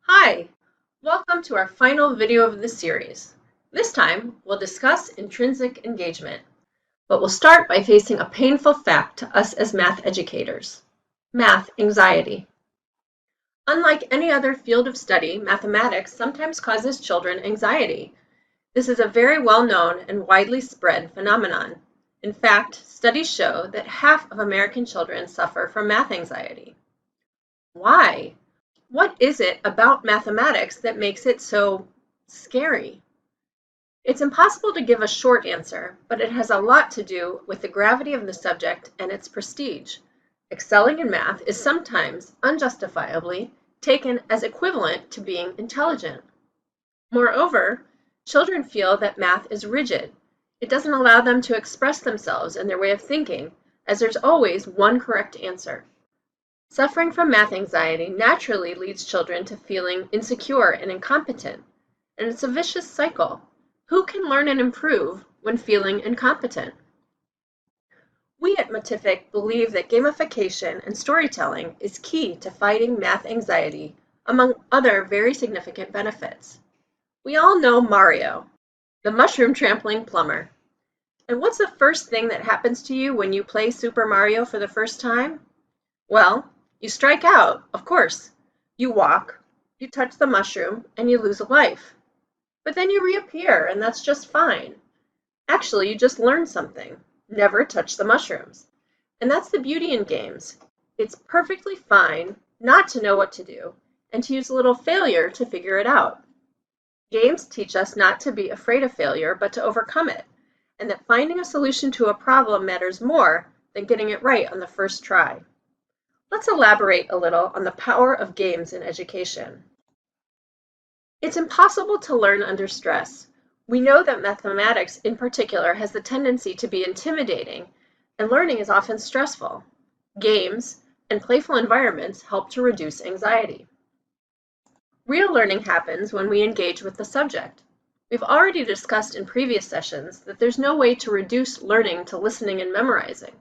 Hi, welcome to our final video of the series. This time, we'll discuss intrinsic engagement, but we'll start by facing a painful fact to us as math educators: math anxiety. Unlike any other field of study, mathematics sometimes causes children anxiety. This is a very well-known and widely spread phenomenon. In fact, studies show that half of American children suffer from math anxiety. Why? What is it about mathematics that makes it so scary? It's impossible to give a short answer, but it has a lot to do with the gravity of the subject and its prestige. Excelling in math is sometimes, unjustifiably, taken as equivalent to being intelligent. Moreover, children feel that math is rigid. It doesn't allow them to express themselves and their way of thinking, as there's always one correct answer. Suffering from math anxiety naturally leads children to feeling insecure and incompetent, and it's a vicious cycle. Who can learn and improve when feeling incompetent? We at Matific believe that gamification and storytelling is key to fighting math anxiety, among other very significant benefits. We all know Mario, the mushroom trampling plumber. And what's the first thing that happens to you when you play Super Mario for the first time? Well, you strike out, of course. You walk, you touch the mushroom, and you lose a life. But then you reappear, and that's just fine. Actually, you just learned something. Never touch the mushrooms. And that's the beauty in games. It's perfectly fine not to know what to do, and to use a little failure to figure it out. Games teach us not to be afraid of failure, but to overcome it, and that finding a solution to a problem matters more than getting it right on the first try. Let's elaborate a little on the power of games in education. It's impossible to learn under stress. We know that mathematics in particular has the tendency to be intimidating, and learning is often stressful. Games and playful environments help to reduce anxiety. Real learning happens when we engage with the subject. We've already discussed in previous sessions that there's no way to reduce learning to listening and memorizing.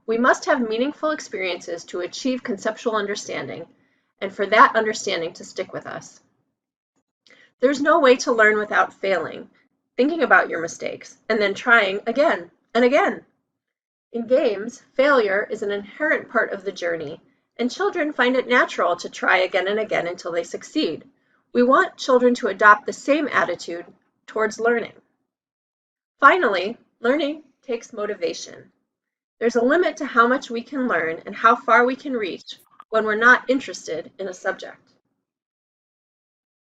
We must have meaningful experiences to achieve conceptual understanding, and for that understanding to stick with us. There's no way to learn without failing, thinking about your mistakes, and then trying again and again. In games, failure is an inherent part of the journey, and children find it natural to try again and again until they succeed. We want children to adopt the same attitude towards learning. Finally, learning takes motivation. There's a limit to how much we can learn and how far we can reach when we're not interested in a subject.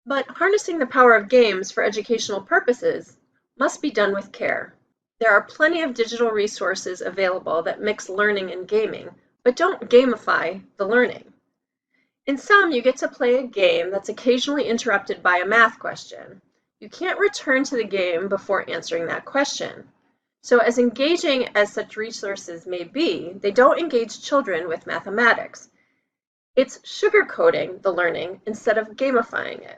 But harnessing the power of games for educational purposes must be done with care. There are plenty of digital resources available that mix learning and gaming, but don't gamify the learning. In some, you get to play a game that's occasionally interrupted by a math question. You can't return to the game before answering that question. So as engaging as such resources may be, they don't engage children with mathematics. It's sugarcoating the learning instead of gamifying it.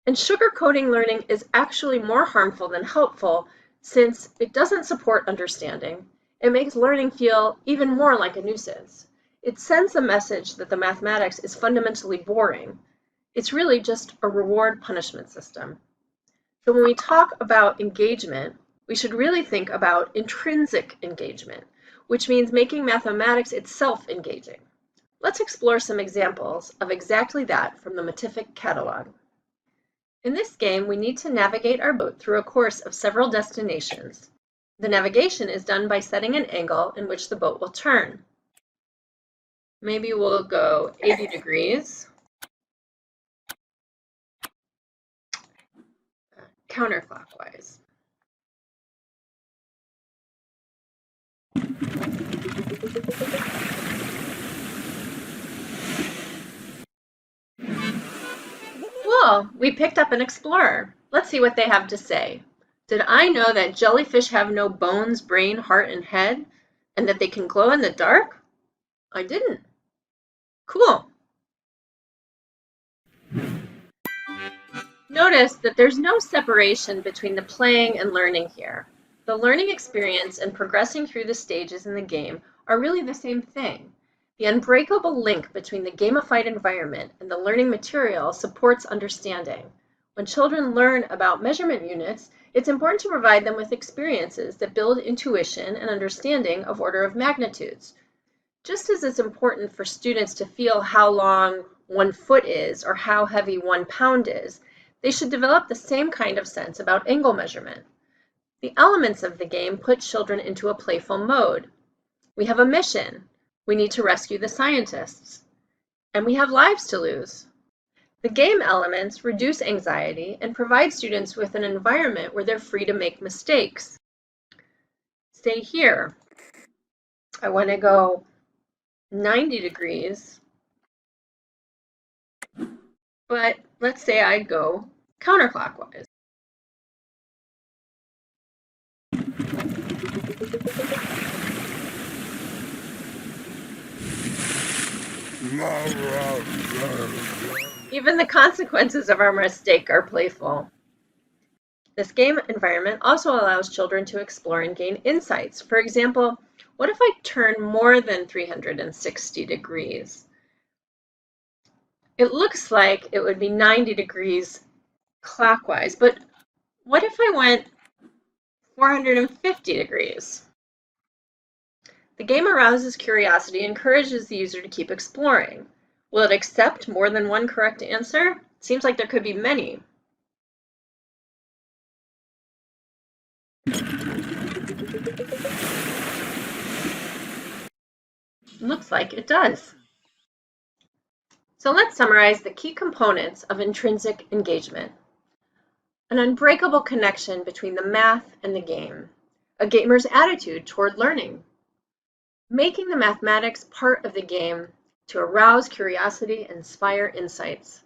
And sugarcoating learning is actually more harmful than helpful, since it doesn't support understanding. It makes learning feel even more like a nuisance. It sends a message that the mathematics is fundamentally boring. It's really just a reward-punishment system. So when we talk about engagement, we should really think about intrinsic engagement, which means making mathematics itself engaging. Let's explore some examples of exactly that from the Matific catalog. In this game, we need to navigate our boat through a course of several destinations. The navigation is done by setting an angle in which the boat will turn. Maybe we'll go 80 degrees, counterclockwise. Cool, we picked up an explorer. Let's see what they have to say. Did I know that jellyfish have no bones, brain, heart, and head, and that they can glow in the dark? I didn't. Cool. Notice that there's no separation between the playing and learning here. The learning experience and progressing through the stages in the game are really the same thing. The unbreakable link between the gamified environment and the learning material supports understanding. When children learn about measurement units, it's important to provide them with experiences that build intuition and understanding of order of magnitudes. Just as it's important for students to feel how long 1 foot is or how heavy 1 pound is, they should develop the same kind of sense about angle measurement. The elements of the game put children into a playful mode. We have a mission. We need to rescue the scientists. And we have lives to lose. The game elements reduce anxiety and provide students with an environment where they're free to make mistakes. Say here, I want to go 90 degrees, but let's say I go counterclockwise. Even the consequences of our mistake are playful. This game environment also allows children to explore and gain insights. For example, what if I turn more than 360 degrees? It looks like it would be 90 degrees clockwise, but what if I went 450 degrees? The game arouses curiosity and encourages the user to keep exploring. Will it accept more than one correct answer? It seems like there could be many. Looks like it does. So let's summarize the key components of intrinsic engagement. An unbreakable connection between the math and the game. A gamer's attitude toward learning. Making the mathematics part of the game to arouse curiosity and inspire insights.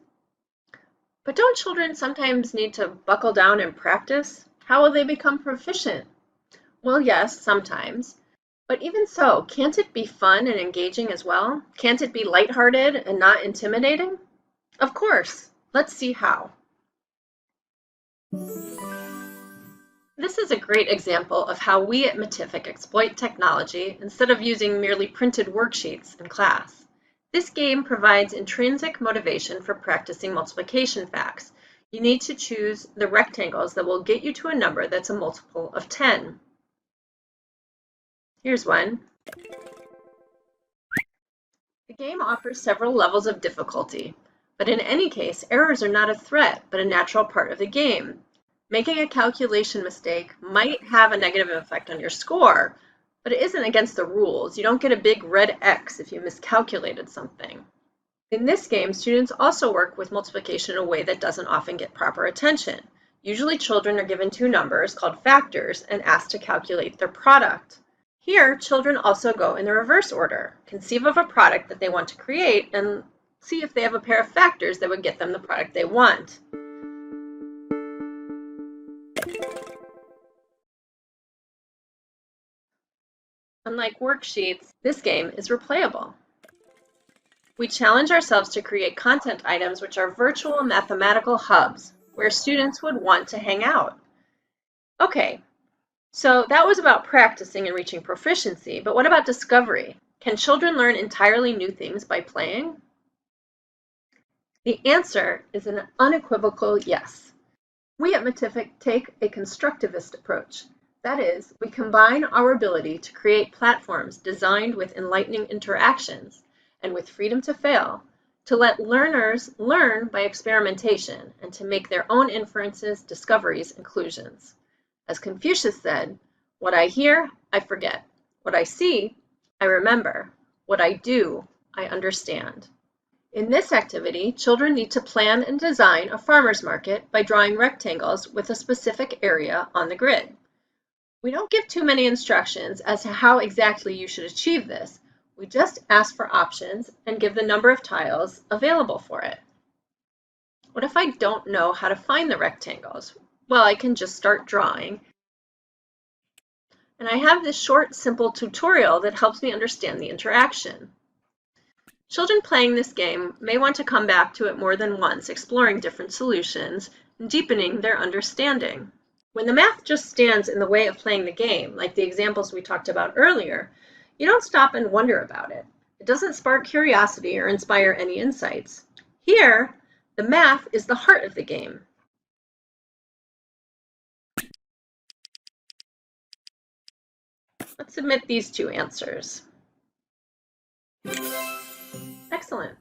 But don't children sometimes need to buckle down and practice? How will they become proficient? Well, yes, sometimes. But even so, can't it be fun and engaging as well? Can't it be lighthearted and not intimidating? Of course. Let's see how. This is a great example of how we at Matific exploit technology instead of using merely printed worksheets in class. This game provides intrinsic motivation for practicing multiplication facts. You need to choose the rectangles that will get you to a number that's a multiple of 10. Here's one. The game offers several levels of difficulty, but in any case, errors are not a threat, but a natural part of the game. Making a calculation mistake might have a negative effect on your score, but it isn't against the rules. You don't get a big red X if you miscalculated something. In this game, students also work with multiplication in a way that doesn't often get proper attention. Usually children are given 2 numbers called factors and asked to calculate their product. Here, children also go in the reverse order, conceive of a product that they want to create, and see if they have a pair of factors that would get them the product they want. Unlike worksheets, this game is replayable. We challenge ourselves to create content items which are virtual mathematical hubs where students would want to hang out. Okay, so that was about practicing and reaching proficiency, but what about discovery? Can children learn entirely new things by playing? The answer is an unequivocal yes. We at Matific take a constructivist approach. That is, we combine our ability to create platforms designed with enlightening interactions and with freedom to fail, to let learners learn by experimentation and to make their own inferences, discoveries, and conclusions. As Confucius said, what I hear, I forget. What I see, I remember. What I do, I understand. In this activity, children need to plan and design a farmer's market by drawing rectangles with a specific area on the grid. We don't give too many instructions as to how exactly you should achieve this. We just ask for options and give the number of tiles available for it. What if I don't know how to find the rectangles? Well, I can just start drawing. And I have this short, simple tutorial that helps me understand the interaction. Children playing this game may want to come back to it more than once, exploring different solutions and deepening their understanding. When the math just stands in the way of playing the game, like the examples we talked about earlier, you don't stop and wonder about it. It doesn't spark curiosity or inspire any insights. Here, the math is the heart of the game. Let's submit these two answers. Excellent.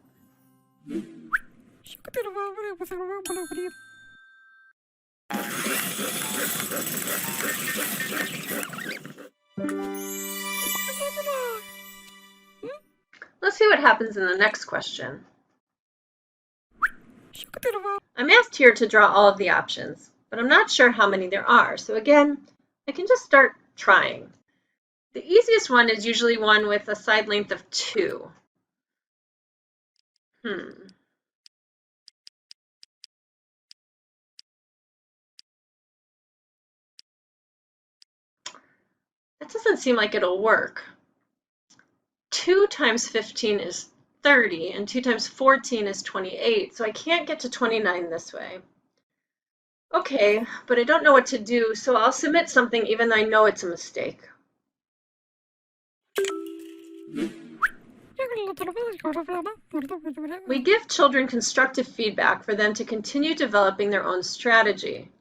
Let's see what happens in the next question. I'm asked here to draw all of the options, but I'm not sure how many there are. So again, I can just start trying. The easiest one is usually one with a side length of 2. That doesn't seem like it'll work. 2 times 15 is 30, and 2 times 14 is 28, so I can't get to 29 this way. Okay, but I don't know what to do, so I'll submit something even though I know it's a mistake. We give children constructive feedback for them to continue developing their own strategy.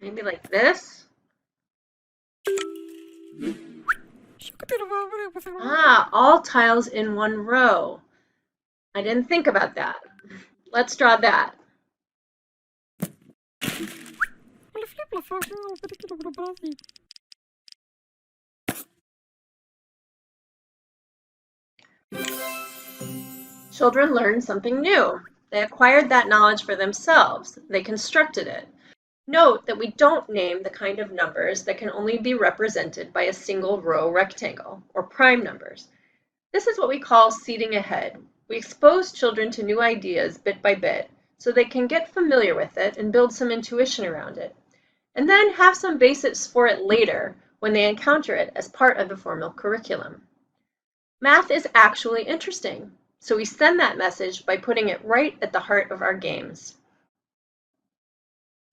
Maybe like this? All tiles in one row. I didn't think about that. Let's draw that. Children learned something new. They acquired that knowledge for themselves. They constructed it. Note that we don't name the kind of numbers that can only be represented by a single row rectangle, or prime numbers. This is what we call seeding ahead. We expose children to new ideas bit by bit, so they can get familiar with it and build some intuition around it, and then have some basis for it later when they encounter it as part of the formal curriculum. Math is actually interesting, so we send that message by putting it right at the heart of our games.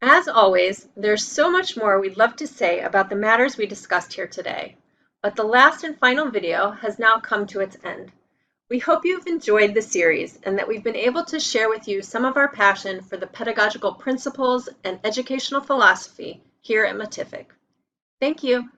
As always, there's so much more we'd love to say about the matters we discussed here today, but the last and final video has now come to its end. We hope you've enjoyed the series and that we've been able to share with you some of our passion for the pedagogical principles and educational philosophy here at Matific. Thank you.